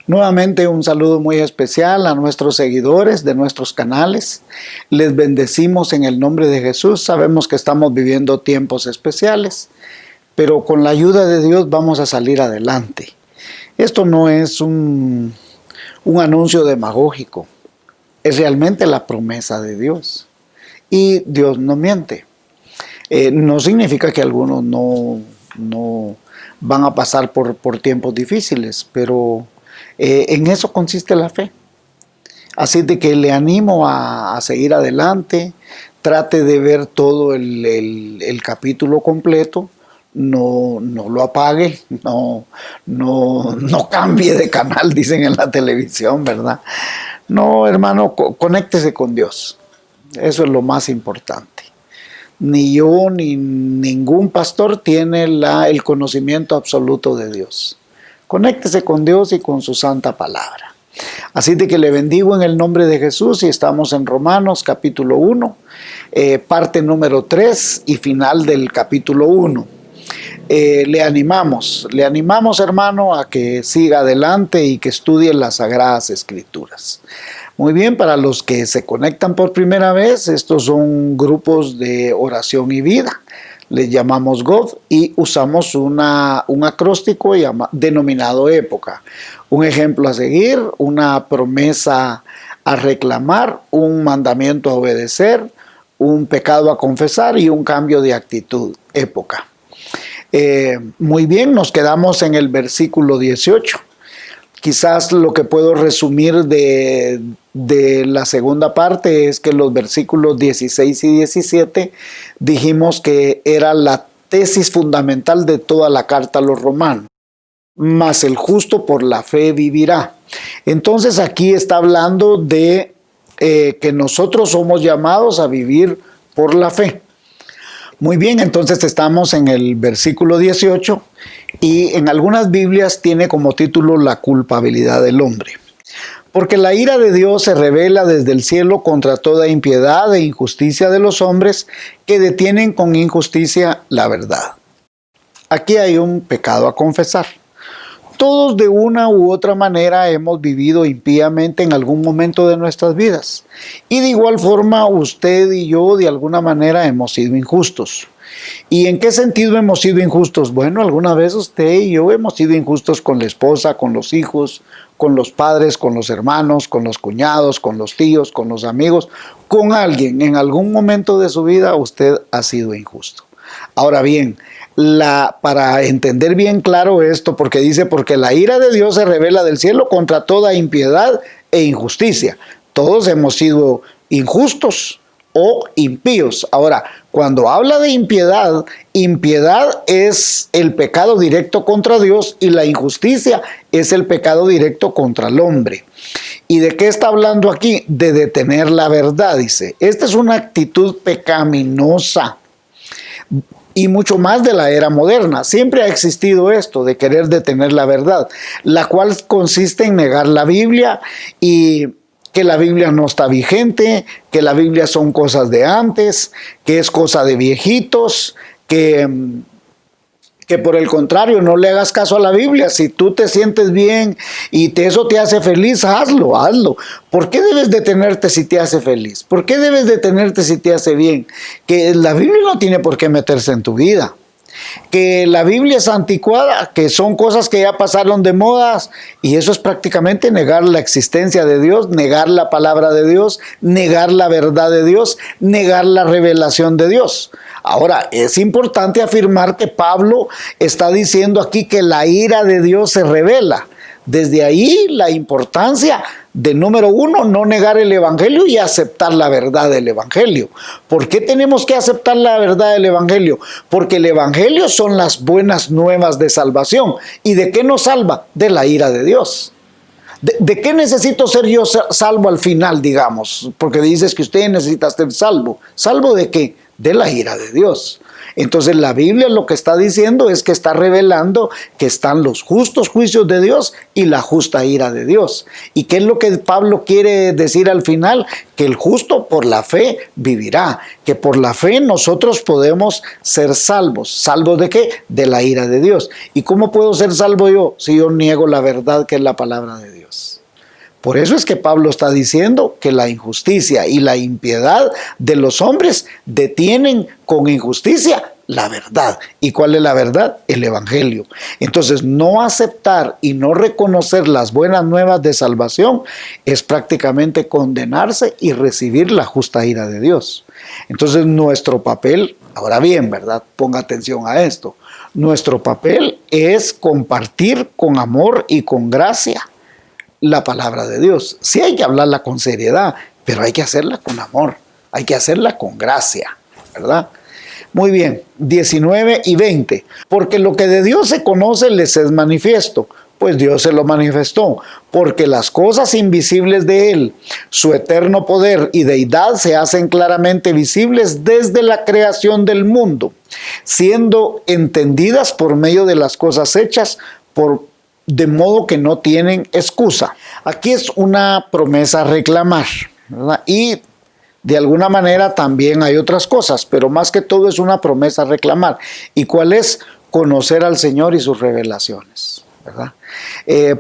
Nuevamente un saludo muy especial a nuestros seguidores de nuestros canales. Les bendecimos en el nombre de Jesús. Sabemos que estamos viviendo tiempos especiales, pero con la ayuda de Dios vamos a salir adelante. Esto no es un anuncio demagógico, es realmente la promesa de Dios. Y Dios no miente. No significa que algunos no van a pasar por tiempos difíciles, pero en eso consiste la fe. Así de que le animo a seguir adelante, trate de ver todo el capítulo completo, no lo apague, no cambie de canal, dicen en la televisión, ¿verdad? No, hermano, conéctese con Dios, eso es lo más importante. Ni yo ni ningún pastor tiene el conocimiento absoluto de Dios. Conéctese con Dios y con su santa palabra. Así de que le bendigo en el nombre de Jesús y estamos en Romanos capítulo 1, parte número 3 y final del capítulo 1. Le animamos hermano a que siga adelante y que estudie las Sagradas Escrituras. Muy bien, para los que se conectan por primera vez, estos son grupos de oración y vida. Les llamamos GOV y usamos un acróstico denominado época. Un ejemplo a seguir, una promesa a reclamar, un mandamiento a obedecer, un pecado a confesar y un cambio de actitud, época. Muy bien, nos quedamos en el versículo 18. Quizás lo que puedo resumir de la segunda parte es que los versículos 16 y 17 dijimos que era la tesis fundamental de toda la carta a los romanos. Mas el justo por la fe vivirá. Entonces aquí está hablando de que nosotros somos llamados a vivir por la fe. Muy bien, entonces estamos en el versículo 18 y en algunas Biblias tiene como título la culpabilidad del hombre. Porque la ira de Dios se revela desde el cielo contra toda impiedad e injusticia de los hombres que detienen con injusticia la verdad. Aquí hay un pecado a confesar. Todos de una u otra manera hemos vivido impíamente en algún momento de nuestras vidas. Y de igual forma usted y yo de alguna manera hemos sido injustos. ¿Y en qué sentido hemos sido injustos? Bueno, alguna vez usted y yo hemos sido injustos con la esposa, con los hijos, con los padres, con los hermanos, con los cuñados, con los tíos, con los amigos, con alguien. En algún momento de su vida usted ha sido injusto. Ahora bien, para entender bien claro esto, porque dice, porque la ira de Dios se revela del cielo contra toda impiedad e injusticia. Todos hemos sido injustos o impíos. Ahora, cuando habla de impiedad, impiedad es el pecado directo contra Dios y la injusticia es el pecado directo contra el hombre. ¿Y de qué está hablando aquí? De detener la verdad, dice. Esta es una actitud pecaminosa. Y mucho más de la era moderna. Siempre ha existido esto de querer detener la verdad, la cual consiste en negar la Biblia y que la Biblia no está vigente, que la Biblia son cosas de antes, que es cosa de viejitos, que por el contrario no le hagas caso a la Biblia. Si tú te sientes bien y eso te hace feliz, hazlo. ¿Por qué debes detenerte si te hace feliz? ¿Por qué debes detenerte si te hace bien? Que la Biblia no tiene por qué meterse en tu vida. Que la Biblia es anticuada, que son cosas que ya pasaron de modas, y eso es prácticamente negar la existencia de Dios, negar la palabra de Dios, negar la verdad de Dios, negar la revelación de Dios. Ahora, es importante afirmar que Pablo está diciendo aquí que la ira de Dios se revela. Desde ahí la importancia de, número uno, no negar el Evangelio y aceptar la verdad del Evangelio. ¿Por qué tenemos que aceptar la verdad del Evangelio? Porque el Evangelio son las buenas nuevas de salvación. ¿Y de qué nos salva? De la ira de Dios. ¿De qué necesito ser yo salvo al final, digamos? Porque dices que usted necesita ser salvo. ¿Salvo de qué? de la ira de Dios. Entonces la Biblia lo que está diciendo es que está revelando que están los justos juicios de Dios y la justa ira de Dios. ¿Y qué es lo que Pablo quiere decir al final? Que el justo por la fe vivirá, que por la fe nosotros podemos ser salvos. ¿Salvos de qué? De la ira de Dios. ¿Y cómo puedo ser salvo yo si yo niego la verdad que es la palabra de Dios? Por eso es que Pablo está diciendo que la injusticia y la impiedad de los hombres detienen con injusticia la verdad. ¿Y cuál es la verdad? El Evangelio. Entonces, no aceptar y no reconocer las buenas nuevas de salvación es prácticamente condenarse y recibir la justa ira de Dios. Entonces, nuestro papel, ahora bien, ¿verdad? Ponga atención a esto. Nuestro papel es compartir con amor y con gracia la palabra de Dios. Sí hay que hablarla con seriedad, pero hay que hacerla con amor, hay que hacerla con gracia, ¿verdad? Muy bien, 19 y 20. Porque lo que de Dios se conoce les es manifiesto, pues Dios se lo manifestó, porque las cosas invisibles de Él, su eterno poder y deidad se hacen claramente visibles desde la creación del mundo, siendo entendidas por medio de las cosas hechas, de modo que no tienen excusa. Aquí es una promesa a reclamar, ¿verdad? Y de alguna manera también hay otras cosas, pero más que todo es una promesa a reclamar. ¿Y cuál es? Conocer al Señor y sus revelaciones, ¿verdad?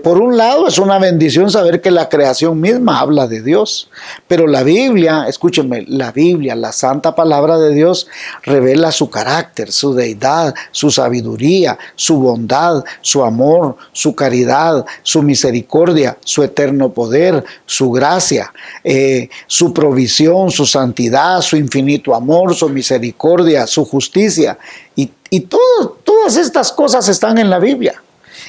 Por un lado es una bendición saber que la creación misma habla de Dios, pero la Biblia, escúchenme, la Biblia, la santa palabra de Dios revela su carácter, su deidad, su sabiduría, su bondad, su amor, su caridad, su misericordia, su eterno poder, su gracia, su provisión, su santidad, su infinito amor, su misericordia, su justicia, y todas estas cosas están en la Biblia.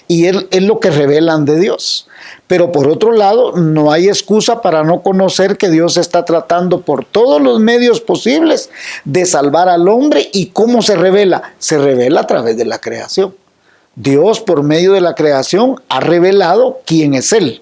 Y es lo que revelan de Dios. Pero por otro lado, no hay excusa para no conocer que Dios está tratando por todos los medios posibles de salvar al hombre. ¿Y cómo se revela? Se revela a través de la creación. Dios, por medio de la creación, ha revelado quién es Él.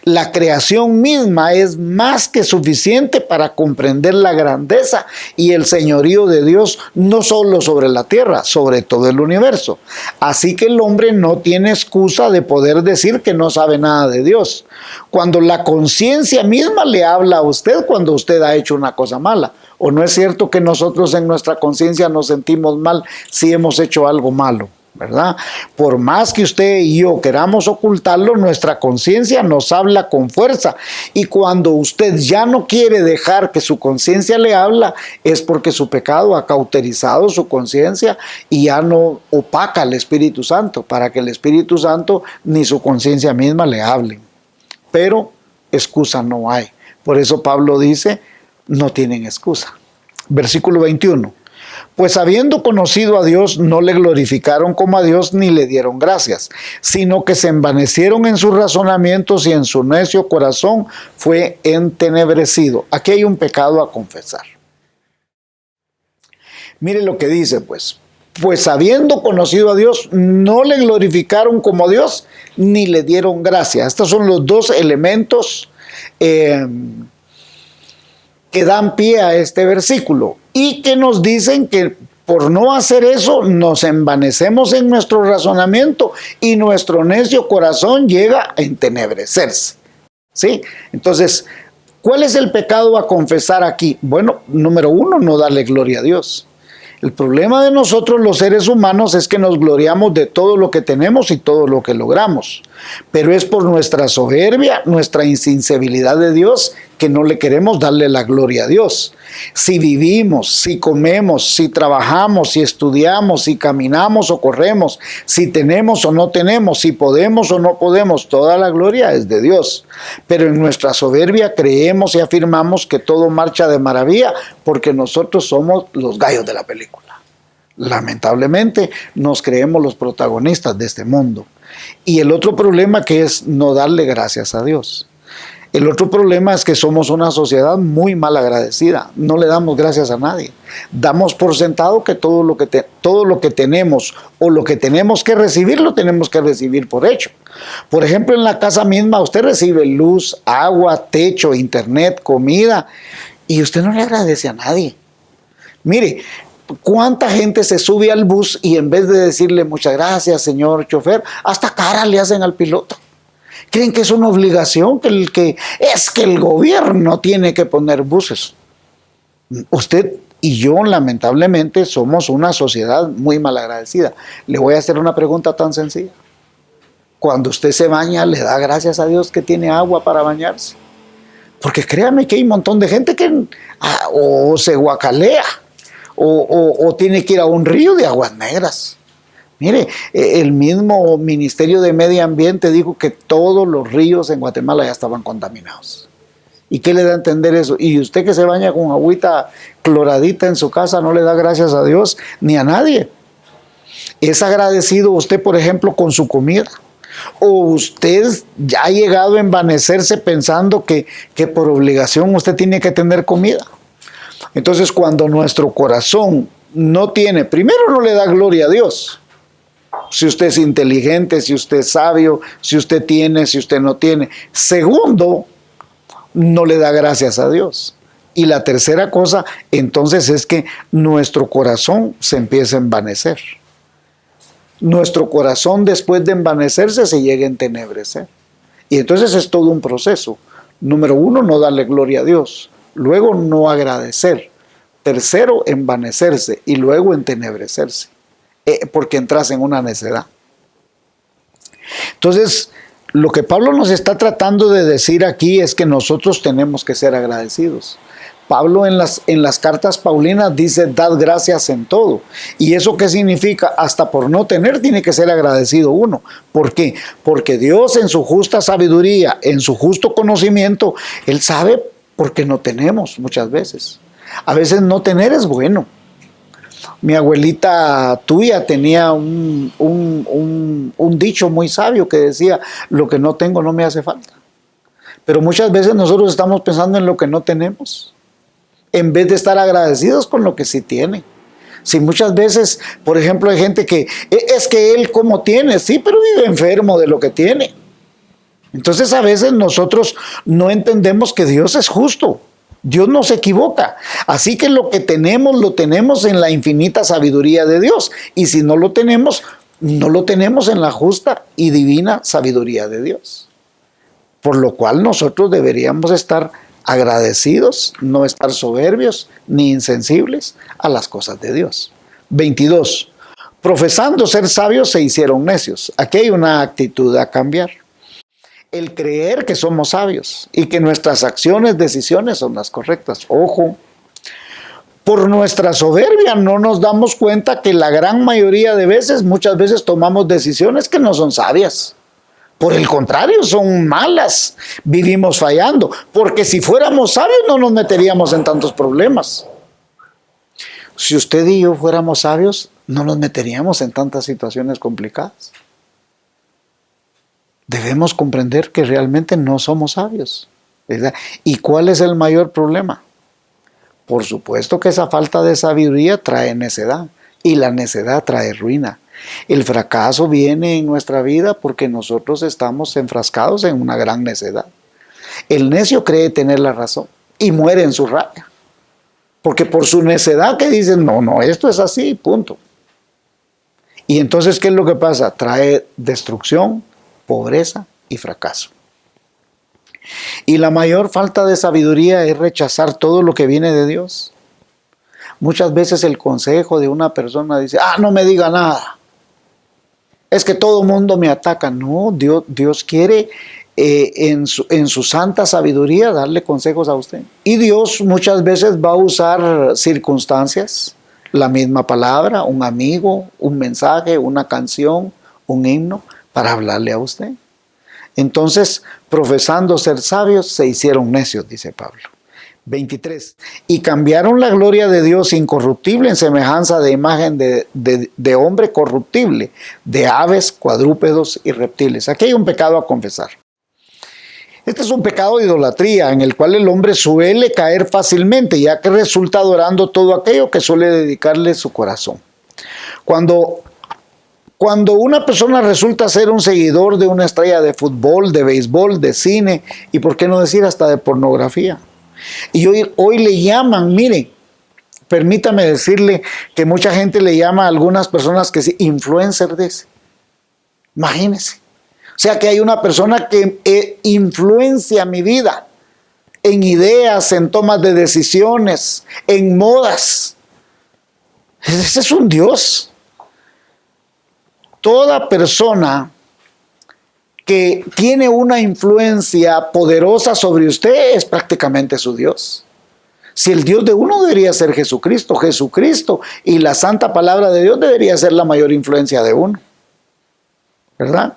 La creación misma es más que suficiente para comprender la grandeza y el señorío de Dios, no solo sobre la tierra, sobre todo el universo. Así que el hombre no tiene excusa de poder decir que no sabe nada de Dios, cuando la conciencia misma le habla a usted cuando usted ha hecho una cosa mala. ¿O no es cierto que nosotros en nuestra conciencia nos sentimos mal si hemos hecho algo malo? ¿Verdad? Por más que usted y yo queramos ocultarlo, nuestra conciencia nos habla con fuerza, y cuando usted ya no quiere dejar que su conciencia le habla, es porque su pecado ha cauterizado su conciencia y ya no opaca al Espíritu Santo, para que el Espíritu Santo ni su conciencia misma le hablen. Pero excusa no hay. Por eso Pablo dice, no tienen excusa. Versículo 21. Pues habiendo conocido a Dios, no le glorificaron como a Dios ni le dieron gracias, sino que se envanecieron en sus razonamientos y en su necio corazón fue entenebrecido. Aquí hay un pecado a confesar. Mire lo que dice, pues habiendo conocido a Dios, no le glorificaron como a Dios ni le dieron gracias. Estos son los dos elementos que dan pie a este versículo y que nos dicen que por no hacer eso nos envanecemos en nuestro razonamiento y nuestro necio corazón llega a entenebrecerse. ¿Sí? Entonces, ¿cuál es el pecado a confesar aquí? Bueno, número uno, no darle gloria a Dios. El problema de nosotros los seres humanos es que nos gloriamos de todo lo que tenemos y todo lo que logramos. Pero es por nuestra soberbia, nuestra insensibilidad de Dios, que no le queremos darle la gloria a Dios. Si vivimos, si comemos, si trabajamos, si estudiamos, si caminamos o corremos, si tenemos o no tenemos, si podemos o no podemos, toda la gloria es de Dios. Pero en nuestra soberbia creemos y afirmamos que todo marcha de maravilla porque nosotros somos los gallos de la película. Lamentablemente nos creemos los protagonistas de este mundo. Y el otro problema que es no darle gracias a Dios. El otro problema es que somos una sociedad muy mal agradecida. No le damos gracias a nadie. Damos por sentado que todo lo que tenemos o lo que tenemos que recibir, lo tenemos que recibir por hecho. Por ejemplo, en la casa misma usted recibe luz, agua, techo, internet, comida, y usted no le agradece a nadie. Mire, ¿cuánta gente se sube al bus y en vez de decirle muchas gracias, señor chofer, hasta cara le hacen al piloto? Creen que es una obligación, que el gobierno tiene que poner buses. Usted y yo, lamentablemente, somos una sociedad muy malagradecida. Le voy a hacer una pregunta tan sencilla. Cuando usted se baña, ¿le da gracias a Dios que tiene agua para bañarse? Porque créame que hay un montón de gente que o se guacalea o tiene que ir a un río de aguas negras. Mire, el mismo Ministerio de Medio Ambiente dijo que todos los ríos en Guatemala ya estaban contaminados. ¿Y qué le da a entender eso? Y usted que se baña con agüita cloradita en su casa no le da gracias a Dios ni a nadie. ¿Es agradecido usted, por ejemplo, con su comida? ¿O usted ya ha llegado a envanecerse pensando que por obligación usted tiene que tener comida? Entonces, cuando nuestro corazón no tiene, primero no le da gloria a Dios. Si usted es inteligente, si usted es sabio, si usted tiene, si usted no tiene. Segundo, no le da gracias a Dios. Y la tercera cosa, entonces, es que nuestro corazón se empieza a envanecer. Nuestro corazón, después de envanecerse, se llega a entenebrecer. Y entonces es todo un proceso. Número uno, no darle gloria a Dios. Luego, no agradecer. Tercero, envanecerse. Y luego, entenebrecerse. Porque entras en una necedad. Entonces, lo que Pablo nos está tratando de decir aquí es que nosotros tenemos que ser agradecidos. Pablo en las cartas paulinas dice, dad gracias en todo. ¿Y eso qué significa? Hasta por no tener tiene que ser agradecido uno. ¿Por qué? Porque Dios en su justa sabiduría, en su justo conocimiento, Él sabe por qué no tenemos muchas veces. A veces no tener es bueno. Mi abuelita tuya tenía un dicho muy sabio que decía, lo que no tengo no me hace falta. Pero muchas veces nosotros estamos pensando en lo que no tenemos, en vez de estar agradecidos con lo que sí tiene. Si muchas veces, por ejemplo, hay gente que, es que él como tiene, sí, pero vive enfermo de lo que tiene. Entonces a veces nosotros no entendemos que Dios es justo. Dios no se equivoca, así que lo que tenemos, lo tenemos en la infinita sabiduría de Dios, y si no lo tenemos, no lo tenemos en la justa y divina sabiduría de Dios. Por lo cual nosotros deberíamos estar agradecidos, no estar soberbios ni insensibles a las cosas de Dios. 22. Profesando ser sabios se hicieron necios. Aquí hay una actitud a cambiar. El creer que somos sabios y que nuestras acciones, decisiones son las correctas. Ojo, por nuestra soberbia no nos damos cuenta que la gran mayoría de veces, muchas veces tomamos decisiones que no son sabias. Por el contrario, son malas. Vivimos fallando, porque si fuéramos sabios no nos meteríamos en tantos problemas. Si usted y yo fuéramos sabios, no nos meteríamos en tantas situaciones complicadas. Debemos comprender que realmente no somos sabios, ¿verdad? ¿Y cuál es el mayor problema? Por supuesto que esa falta de sabiduría trae necedad, y la necedad trae ruina. El fracaso viene en nuestra vida porque nosotros estamos enfrascados en una gran necedad. El necio cree tener la razón y muere en su rabia, porque por su necedad que dicen, no, esto es así, punto. Y entonces, ¿qué es lo que pasa? Trae destrucción, pobreza y fracaso. Y la mayor falta de sabiduría es rechazar todo lo que viene de Dios. Muchas veces el consejo de una persona dice, no me diga nada. Es que todo el mundo me ataca. No, Dios quiere en su santa sabiduría darle consejos a usted. Y Dios muchas veces va a usar circunstancias, la misma palabra, un amigo, un mensaje, una canción, un himno, para hablarle a usted. Entonces, profesando ser sabios, se hicieron necios, dice Pablo. 23. Y cambiaron la gloria de Dios incorruptible en semejanza de imagen de hombre corruptible, de aves, cuadrúpedos y reptiles. Aquí hay un pecado a confesar. Este es un pecado de idolatría en el cual el hombre suele caer fácilmente, ya que resulta adorando todo aquello que suele dedicarle su corazón. Cuando una persona resulta ser un seguidor de una estrella de fútbol, de béisbol, de cine, y por qué no decir hasta de pornografía. Y hoy le llaman, miren, permítame decirle que mucha gente le llama a algunas personas que sí, influencer, dice. Imagínense. O sea que hay una persona que influencia mi vida en ideas, en tomas de decisiones, en modas. Ese es un Dios. Toda persona que tiene una influencia poderosa sobre usted es prácticamente su Dios. Si el Dios de uno debería ser Jesucristo, Jesucristo y la santa palabra de Dios debería ser la mayor influencia de uno, ¿verdad?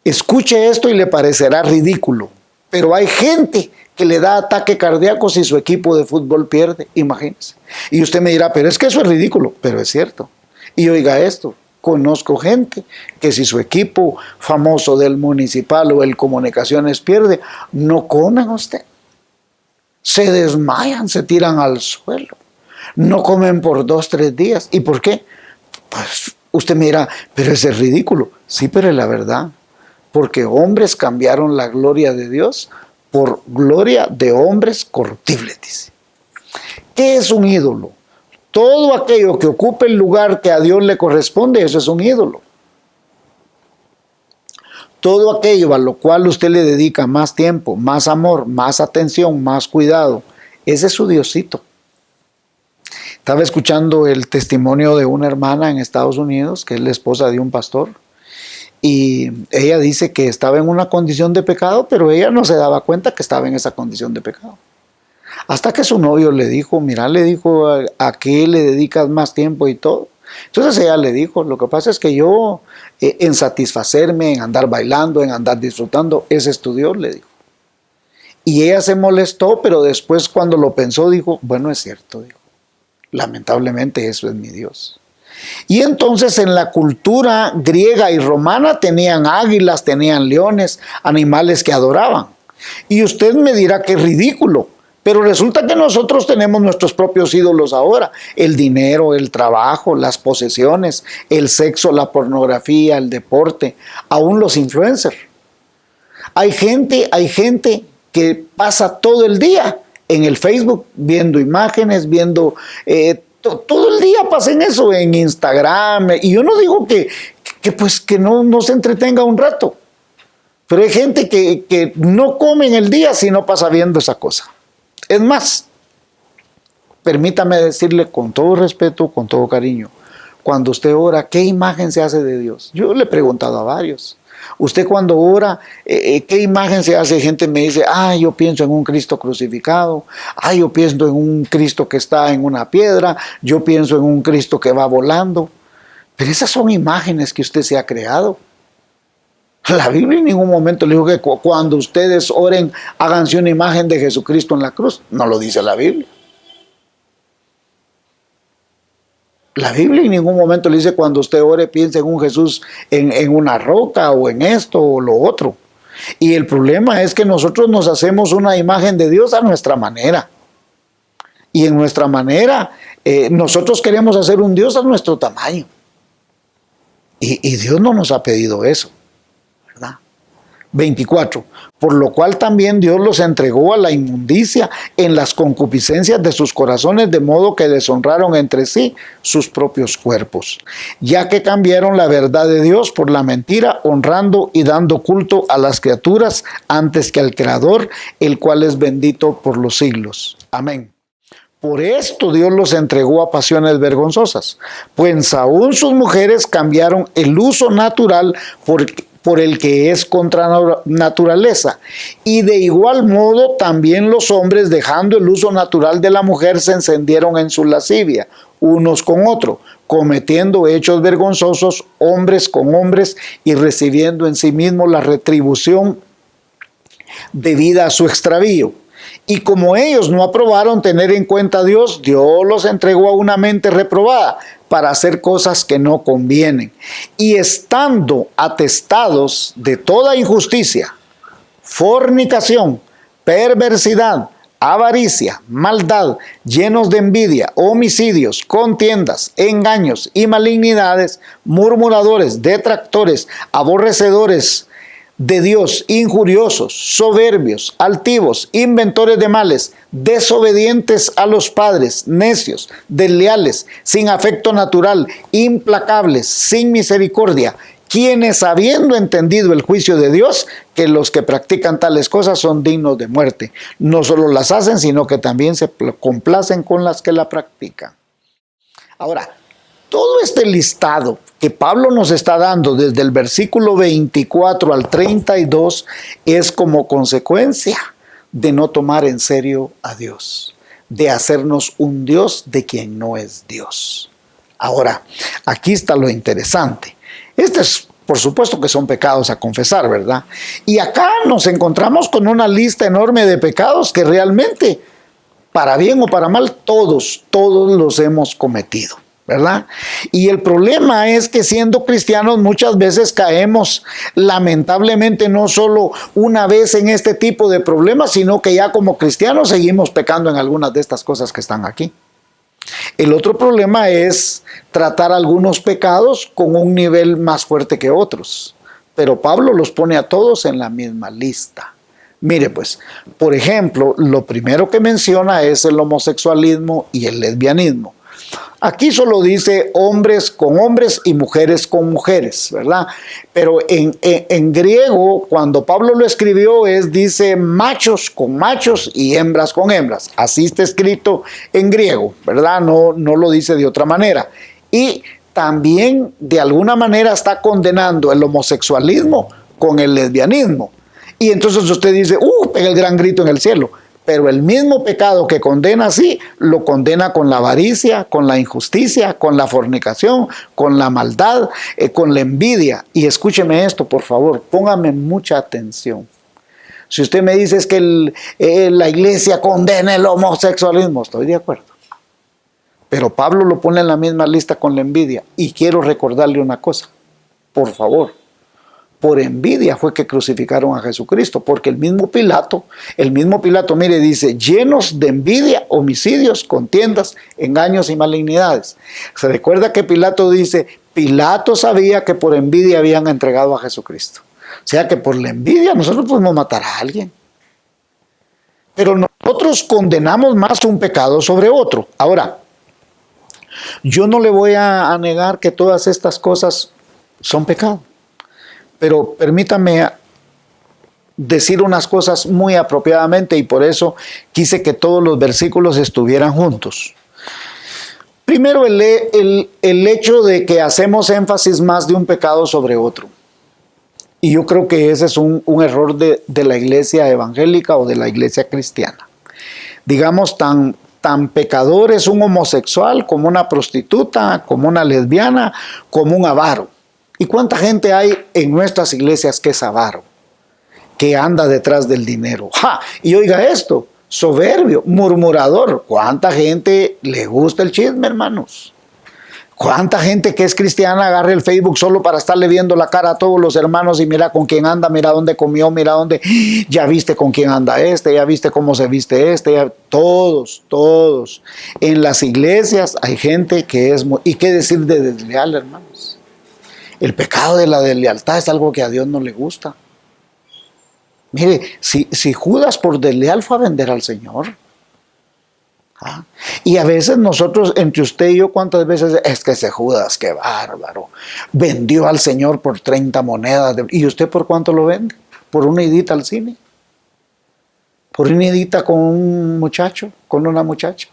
Escuche esto y le parecerá ridículo, pero hay gente que le da ataque cardíaco si su equipo de fútbol pierde, imagínense. Y usted me dirá, pero es que eso es ridículo, pero es cierto. Y oiga esto, conozco gente que si su equipo famoso del municipal o el comunicaciones pierde, no comen usted. Se desmayan, se tiran al suelo. No comen por 2, 3 días. ¿Y por qué? Pues usted me dirá, pero ese es ridículo. Sí, pero es la verdad. Porque hombres cambiaron la gloria de Dios por gloria de hombres corruptibles, dice. ¿Qué es un ídolo? Todo aquello que ocupe el lugar que a Dios le corresponde, eso es un ídolo. Todo aquello a lo cual usted le dedica más tiempo, más amor, más atención, más cuidado, ese es su Diosito. Estaba escuchando el testimonio de una hermana en Estados Unidos, que es la esposa de un pastor, y ella dice que estaba en una condición de pecado, pero ella no se daba cuenta que estaba en esa condición de pecado. Hasta que su novio le dijo, mira, le dijo, ¿a qué le dedicas más tiempo y todo? Entonces ella le dijo, lo que pasa es que yo, en satisfacerme, en andar bailando, en andar disfrutando, ese es tu Dios, le dijo. Y ella se molestó, pero después cuando lo pensó, dijo, bueno, es cierto, dijo. Lamentablemente eso es mi Dios. Y entonces en la cultura griega y romana tenían águilas, tenían leones, animales que adoraban. Y usted me dirá que es ridículo. Pero resulta que nosotros tenemos nuestros propios ídolos ahora. El dinero, el trabajo, las posesiones, el sexo, la pornografía, el deporte, aún los influencers. Hay gente que pasa todo el día en el Facebook viendo imágenes, viendo... todo el día pasa en eso, en Instagram. Y yo no digo que no se entretenga un rato. Pero hay gente que no come en el día si no pasa viendo esa cosa. Es más, permítame decirle con todo respeto, con todo cariño, cuando usted ora, ¿qué imagen se hace de Dios? Yo le he preguntado a varios. Usted cuando ora, ¿qué imagen se hace? Gente me dice, yo pienso en un Cristo crucificado, yo pienso en un Cristo que está en una piedra, yo pienso en un Cristo que va volando. Pero esas son imágenes que usted se ha creado. La Biblia en ningún momento le dijo que cuando ustedes oren, háganse una imagen de Jesucristo en la cruz. No lo dice la Biblia. La Biblia en ningún momento le dice cuando usted ore, piense en un Jesús en una roca o en esto o lo otro. Y el problema es que nosotros nos hacemos una imagen de Dios a nuestra manera. Y en nuestra manera, nosotros queremos hacer un Dios a nuestro tamaño. Y Dios no nos ha pedido eso. 24. Por lo cual también Dios los entregó a la inmundicia en las concupiscencias de sus corazones, de modo que deshonraron entre sí sus propios cuerpos, ya que cambiaron la verdad de Dios por la mentira, honrando y dando culto a las criaturas antes que al Creador, el cual es bendito por los siglos. Amén. Por esto Dios los entregó a pasiones vergonzosas, pues aún sus mujeres cambiaron el uso natural por el que es contra naturaleza. Y de igual modo también los hombres, dejando el uso natural de la mujer, se encendieron en su lascivia, unos con otros, cometiendo hechos vergonzosos, hombres con hombres, y recibiendo en sí mismos la retribución debida a su extravío. Y como ellos no aprobaron tener en cuenta a Dios, Dios los entregó a una mente reprobada para hacer cosas que no convienen. Y estando atestados de toda injusticia, fornicación, perversidad, avaricia, maldad, llenos de envidia, homicidios, contiendas, engaños y malignidades, murmuradores, detractores, aborrecedores de Dios, injuriosos, soberbios, altivos, inventores de males, desobedientes a los padres, necios, desleales, sin afecto natural, implacables, sin misericordia, quienes habiendo entendido el juicio de Dios, que los que practican tales cosas son dignos de muerte. No solo las hacen, sino que también se complacen con las que la practican. Ahora, todo este listado que Pablo nos está dando desde el versículo 24 al 32 es como consecuencia de no tomar en serio a Dios, de hacernos un Dios de quien no es Dios. Ahora, aquí está lo interesante. Por supuesto que son pecados a confesar, ¿verdad? Y acá nos encontramos con una lista enorme de pecados que realmente, para bien o para mal, todos los hemos cometido, ¿verdad? Y el problema es que siendo cristianos muchas veces caemos lamentablemente no solo una vez en este tipo de problemas, sino que ya como cristianos seguimos pecando en algunas de estas cosas que están aquí. El otro problema es tratar algunos pecados con un nivel más fuerte que otros, pero Pablo los pone a todos en la misma lista. Mire pues, por ejemplo, lo primero que menciona es el homosexualismo y el lesbianismo. Aquí solo dice hombres con hombres y mujeres con mujeres, ¿verdad? Pero en griego, cuando Pablo lo escribió, dice machos con machos y hembras con hembras. Así está escrito en griego, ¿verdad? No lo dice de otra manera. Y también de alguna manera está condenando el homosexualismo con el lesbianismo. Y entonces usted dice, pega el gran grito en el cielo. Pero el mismo pecado que condena así, lo condena con la avaricia, con la injusticia, con la fornicación, con la maldad, con la envidia. Y escúcheme esto, por favor, póngame mucha atención. Si usted me dice es que la iglesia condena el homosexualismo, estoy de acuerdo. Pero Pablo lo pone en la misma lista con la envidia. Y quiero recordarle una cosa, por favor. Por envidia fue que crucificaron a Jesucristo, porque el mismo Pilato, mire, dice, llenos de envidia, homicidios, contiendas, engaños y malignidades. Se recuerda que Pilato dice, Pilato sabía que por envidia habían entregado a Jesucristo. O sea que por la envidia nosotros podemos matar a alguien. Pero nosotros condenamos más un pecado sobre otro. Ahora, yo no le voy a negar que todas estas cosas son pecado. Pero permítame decir unas cosas muy apropiadamente y por eso quise que todos los versículos estuvieran juntos. Primero, el hecho de que hacemos énfasis más de un pecado sobre otro. Y yo creo que ese es un error de la iglesia evangélica o de la iglesia cristiana. Digamos, tan pecador es un homosexual como una prostituta, como una lesbiana, como un avaro. ¿Y cuánta gente hay en nuestras iglesias que es avaro? Que anda detrás del dinero. ¡Ja! Y oiga esto, soberbio, murmurador. ¿Cuánta gente le gusta el chisme, hermanos? ¿Cuánta gente que es cristiana agarra el Facebook solo para estarle viendo la cara a todos los hermanos y mira con quién anda, mira dónde comió, mira dónde, ya viste con quién anda ya viste cómo se viste todos. En las iglesias hay gente que es, ¿y qué decir de desleal, hermanos? El pecado de la deslealtad es algo que a Dios no le gusta. Mire, si Judas por desleal fue a vender al Señor. ¿Ah? Y a veces nosotros, entre usted y yo, ¿cuántas veces? Es que ese Judas, qué bárbaro. Vendió al Señor por 30 monedas. ¿Y usted por cuánto lo vende? ¿Por una idita al cine? ¿Por una idita con un muchacho? ¿Con una muchacha?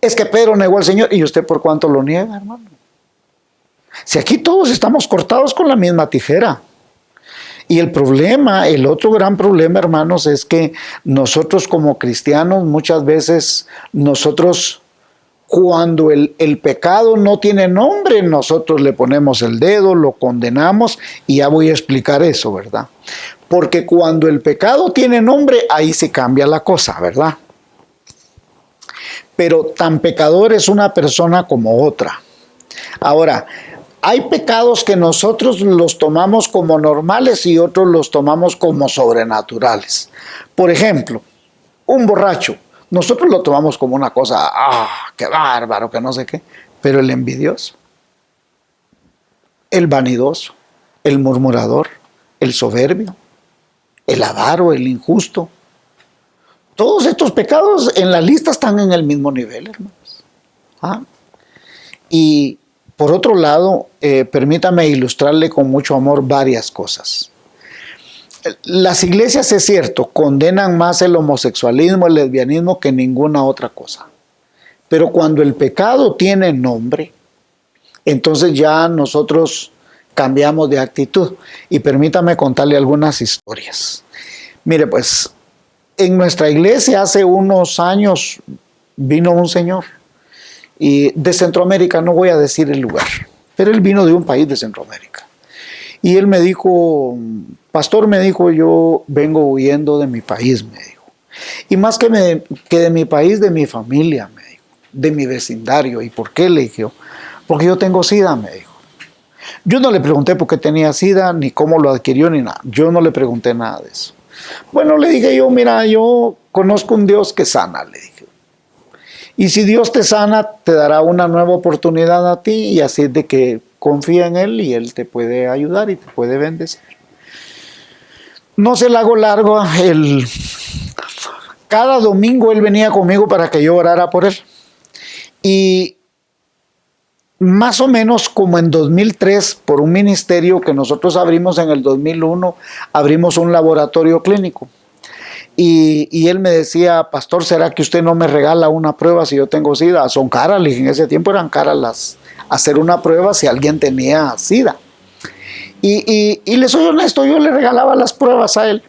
Es que Pedro negó al Señor. ¿Y usted por cuánto lo niega, hermano? Si aquí todos estamos cortados con la misma tijera. Y el otro gran problema, hermanos, es que nosotros como cristianos, muchas veces cuando el pecado no tiene nombre, nosotros le ponemos el dedo, lo condenamos, y ya voy a explicar eso, ¿verdad? Porque cuando el pecado tiene nombre, ahí se cambia la cosa, ¿verdad? Pero tan pecador es una persona como otra. Ahora, hay pecados que nosotros los tomamos como normales y otros los tomamos como sobrenaturales. Por ejemplo, un borracho, nosotros lo tomamos como una cosa, qué bárbaro, que no sé qué, pero el envidioso, el vanidoso, el murmurador, el soberbio, el avaro, el injusto. Todos estos pecados en la lista están en el mismo nivel, hermanos. ¿Ah? Y por otro lado, permítame ilustrarle con mucho amor varias cosas. Las iglesias, es cierto, condenan más el homosexualismo, el lesbianismo que ninguna otra cosa. Pero cuando el pecado tiene nombre, entonces ya nosotros cambiamos de actitud. Y permítame contarle algunas historias. Mire, pues, en nuestra iglesia hace unos años vino un señor y de Centroamérica, no voy a decir el lugar, pero él vino de un país de Centroamérica. Y él me dijo, pastor, me dijo, yo vengo huyendo de mi país, me dijo. Y más que de mi país, de mi familia, me dijo, de mi vecindario. ¿Y por qué? Le dije, porque yo tengo SIDA, me dijo. Yo no le pregunté por qué tenía SIDA, ni cómo lo adquirió, ni nada. Yo no le pregunté nada de eso. Bueno, le dije yo, mira, yo conozco un Dios que sana, le dije. Y si Dios te sana, te dará una nueva oportunidad a ti, y así es de que confía en Él y Él te puede ayudar y te puede bendecir. No se la hago largo, cada domingo Él venía conmigo para que yo orara por Él. Y más o menos como en 2003, por un ministerio que nosotros abrimos en el 2001, abrimos un laboratorio clínico. Y él me decía, pastor, ¿será que usted no me regala una prueba si yo tengo SIDA? Son caras, en ese tiempo eran caras hacer una prueba si alguien tenía SIDA. Y le soy honesto, yo le regalaba las pruebas a él.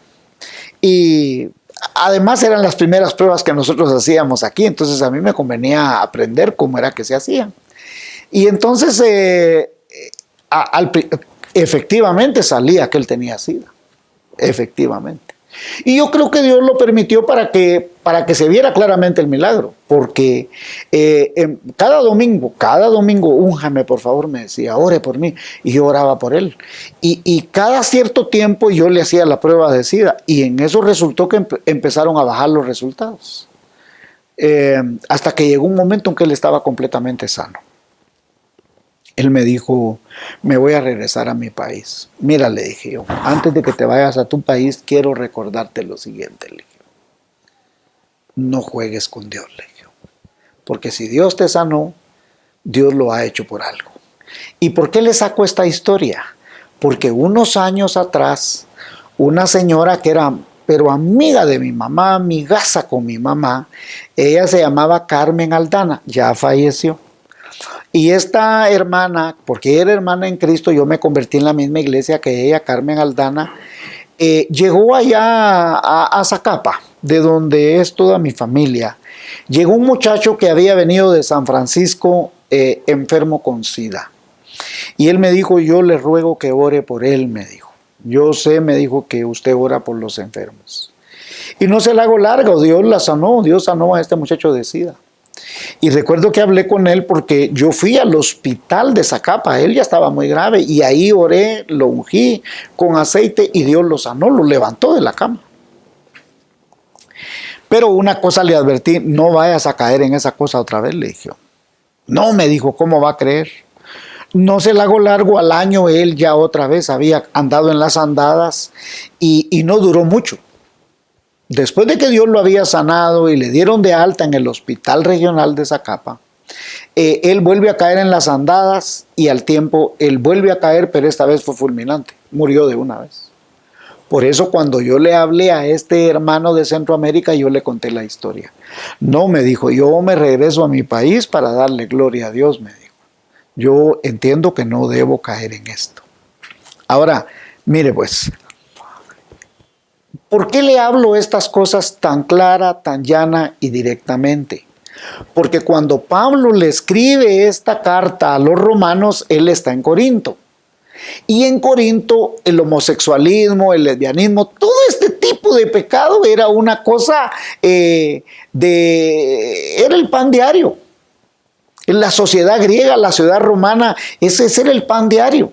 Y además eran las primeras pruebas que nosotros hacíamos aquí, entonces a mí me convenía aprender cómo era que se hacían. Y entonces efectivamente salía que él tenía SIDA, efectivamente. Y yo creo que Dios lo permitió para que se viera claramente el milagro, porque cada domingo, únjame por favor, me decía, ore por mí, y yo oraba por él. Y cada cierto tiempo yo le hacía la prueba de SIDA, y en eso resultó que empezaron a bajar los resultados, hasta que llegó un momento en que él estaba completamente sano. Él me dijo, me voy a regresar a mi país. Mira, le dije yo, antes de que te vayas a tu país, quiero recordarte lo siguiente, le dije. No juegues con Dios, le dije. Porque si Dios te sanó, Dios lo ha hecho por algo. ¿Y por qué le saco esta historia? Porque unos años atrás, una señora que era, pero amiga de mi mamá, amigaza con mi mamá, ella se llamaba Carmen Aldana, ya falleció. Y esta hermana, porque era hermana en Cristo, yo me convertí en la misma iglesia que ella, Carmen Aldana, llegó allá a Zacapa, de donde es toda mi familia. Llegó un muchacho que había venido de San Francisco enfermo con SIDA. Y él me dijo, yo le ruego que ore por él, me dijo. Yo sé, me dijo, que usted ora por los enfermos. Y no se la hago largo, Dios sanó a este muchacho de SIDA. Y recuerdo que hablé con él porque yo fui al hospital de Zacapa, él ya estaba muy grave, y ahí oré, lo ungí con aceite y Dios lo sanó, lo levantó de la cama. Pero una cosa le advertí, no vayas a caer en esa cosa otra vez, le dije. No, me dijo, ¿cómo va a creer? No se la hago largo, al año él ya otra vez había andado en las andadas y no duró mucho. Después de que Dios lo había sanado y le dieron de alta en el hospital regional de Zacapa, él vuelve a caer en las andadas y al tiempo él vuelve a caer, pero esta vez fue fulminante, murió de una vez. Por eso cuando yo le hablé a este hermano de Centroamérica, yo le conté la historia. No, me dijo, yo me regreso a mi país para darle gloria a Dios, me dijo. Yo entiendo que no debo caer en esto. Ahora, mire pues, ¿por qué le hablo estas cosas tan clara, tan llana y directamente? Porque cuando Pablo le escribe esta carta a los romanos, él está en Corinto. Y en Corinto el homosexualismo, el lesbianismo, todo este tipo de pecado era una cosa, era el pan diario. En la sociedad griega, la sociedad romana, ese era el pan diario.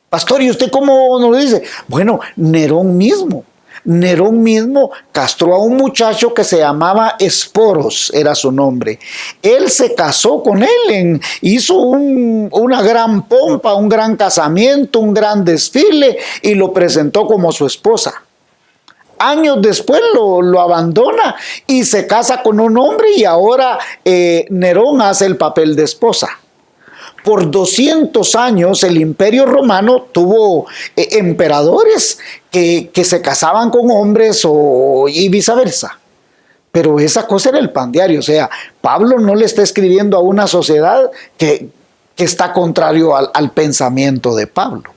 Pastor, ¿y usted cómo nos dice? Bueno, Nerón mismo. Nerón mismo castró a un muchacho que se llamaba Esporos, era su nombre. Él se casó con él, hizo una gran pompa, un gran casamiento, un gran desfile y lo presentó como su esposa. Años después lo abandona y se casa con un hombre y ahora Nerón hace el papel de esposa. Por 200 años el Imperio Romano tuvo emperadores que se casaban con hombres y viceversa. Pero esa cosa era el pan diario. O sea, Pablo no le está escribiendo a una sociedad que está contrario al pensamiento de Pablo.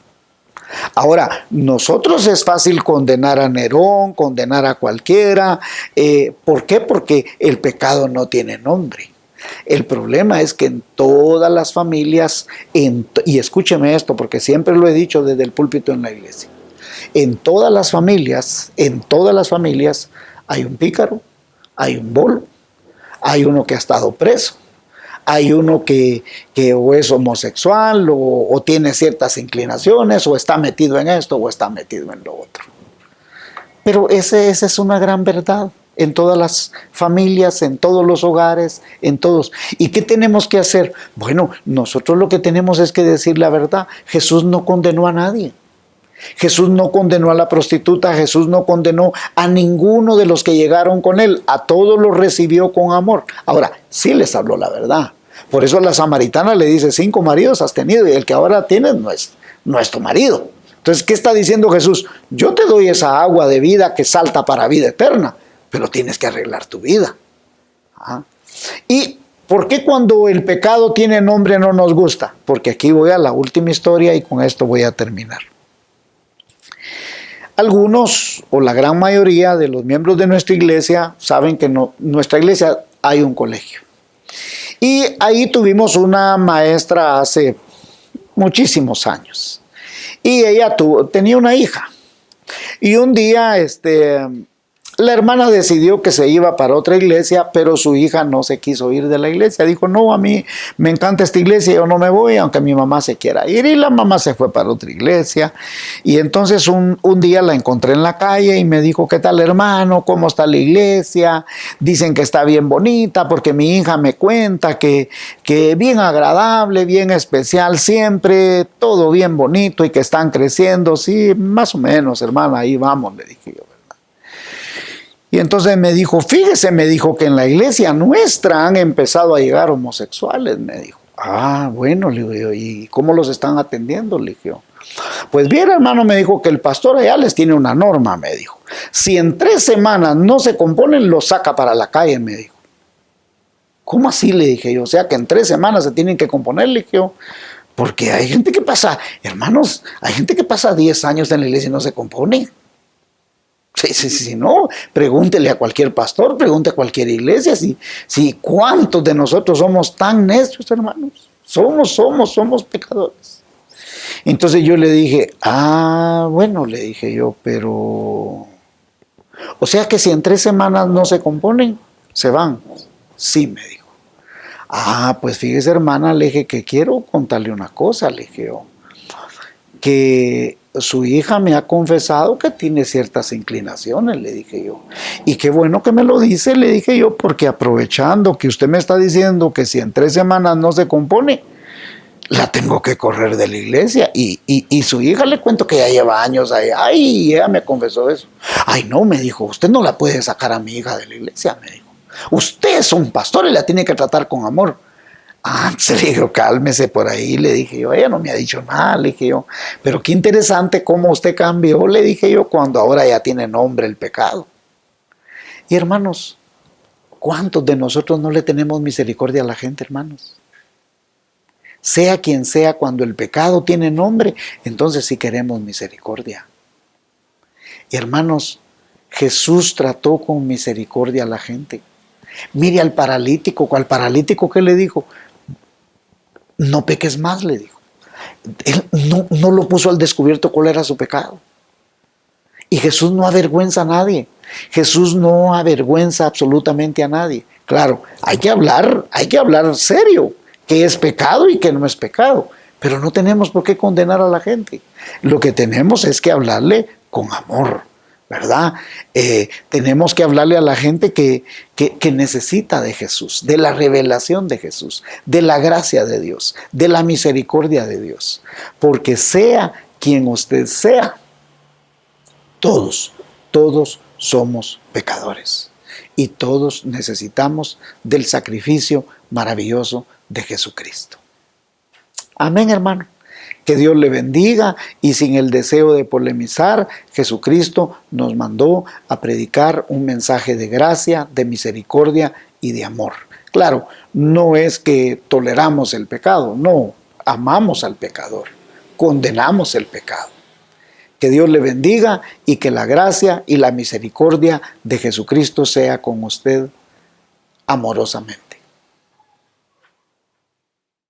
Ahora, nosotros es fácil condenar a Nerón, condenar a cualquiera. ¿Por qué? Porque el pecado no tiene nombre. El problema es que en todas las familias, y escúcheme esto porque siempre lo he dicho desde el púlpito en la iglesia, en todas las familias hay un pícaro, hay un bolo, hay uno que ha estado preso, hay uno que o es homosexual o tiene ciertas inclinaciones o está metido en esto o está metido en lo otro. Pero esa es una gran verdad. En todas las familias, en todos los hogares, en todos. ¿Y qué tenemos que hacer? Bueno, nosotros lo que tenemos es que decir la verdad. Jesús no condenó a nadie. Jesús no condenó a la prostituta, Jesús no condenó a ninguno de los que llegaron con él. A todos los recibió con amor. Ahora, sí les habló la verdad. Por eso la samaritana le dice, 5 maridos has tenido y el que ahora tienes no es tu marido. Entonces, ¿qué está diciendo Jesús? Yo te doy esa agua de vida que salta para vida eterna, pero tienes que arreglar tu vida. ¿Y por qué cuando el pecado tiene nombre no nos gusta? Porque aquí voy a la última historia y con esto voy a terminar. Algunos o la gran mayoría de los miembros de nuestra iglesia saben que en nuestra iglesia hay un colegio. Y ahí tuvimos una maestra hace muchísimos años. Y ella tenía una hija. Y un día la hermana decidió que se iba para otra iglesia, pero su hija no se quiso ir de la iglesia. Dijo, no, a mí me encanta esta iglesia, yo no me voy, aunque mi mamá se quiera ir. Y la mamá se fue para otra iglesia. Y entonces un día la encontré en la calle y me dijo, ¿qué tal, hermano? ¿Cómo está la iglesia? Dicen que está bien bonita porque mi hija me cuenta que bien agradable, bien especial siempre, todo bien bonito y que están creciendo. Sí, más o menos, hermana, ahí vamos, le dije yo. Y entonces me dijo, fíjese, me dijo que en la iglesia nuestra han empezado a llegar homosexuales, me dijo. Ah, bueno, le digo yo, ¿y cómo los están atendiendo? Le dije yo. Pues bien, hermano, me dijo que el pastor allá les tiene una norma, me dijo. Si en 3 semanas no se componen, los saca para la calle, me dijo. ¿Cómo así? Le dije yo. O sea, que en 3 semanas se tienen que componer, le dije yo. Porque hay gente que pasa, hermanos, hay gente que pasa 10 años en la iglesia y no se compone. Si no, pregúntele a cualquier pastor, pregunte a cualquier iglesia, si cuántos de nosotros somos tan necios, hermanos. Somos pecadores. Entonces yo le dije, bueno, le dije yo, pero... O sea que si en 3 semanas no se componen, se van. Sí, me dijo. Pues fíjese, hermana, le dije que quiero contarle una cosa, le dije yo. Que su hija me ha confesado que tiene ciertas inclinaciones, le dije yo. Y qué bueno que me lo dice, le dije yo, porque aprovechando que usted me está diciendo que si en 3 semanas no se compone, la tengo que correr de la iglesia. Y su hija, le cuento que ya lleva años ahí. Ay, ella me confesó eso. Ay, no, me dijo, usted no la puede sacar a mi hija de la iglesia, me dijo. Usted es un pastor y la tiene que tratar con amor. Se le dijo, cálmese por ahí, le dije yo, ella no me ha dicho nada, le dije yo, pero qué interesante cómo usted cambió, le dije yo, cuando ahora ya tiene nombre el pecado. Y hermanos, ¿cuántos de nosotros no le tenemos misericordia a la gente, hermanos? Sea quien sea, cuando el pecado tiene nombre, entonces sí queremos misericordia. Y hermanos, Jesús trató con misericordia a la gente. Mire al paralítico ¿qué le dijo? No peques más, le dijo. Él no lo puso al descubierto cuál era su pecado. Y Jesús no avergüenza a nadie. Jesús no avergüenza absolutamente a nadie. Claro, hay que hablar serio, qué es pecado y qué no es pecado. Pero no tenemos por qué condenar a la gente. Lo que tenemos es que hablarle con amor, ¿verdad? Tenemos que hablarle a la gente que necesita de Jesús, de la revelación de Jesús, de la gracia de Dios, de la misericordia de Dios. Porque sea quien usted sea, todos somos pecadores. Y todos necesitamos del sacrificio maravilloso de Jesucristo. Amén, hermano. Que Dios le bendiga, y sin el deseo de polemizar, Jesucristo nos mandó a predicar un mensaje de gracia, de misericordia y de amor. Claro, no es que toleramos el pecado, no, amamos al pecador, condenamos el pecado. Que Dios le bendiga y que la gracia y la misericordia de Jesucristo sea con usted amorosamente.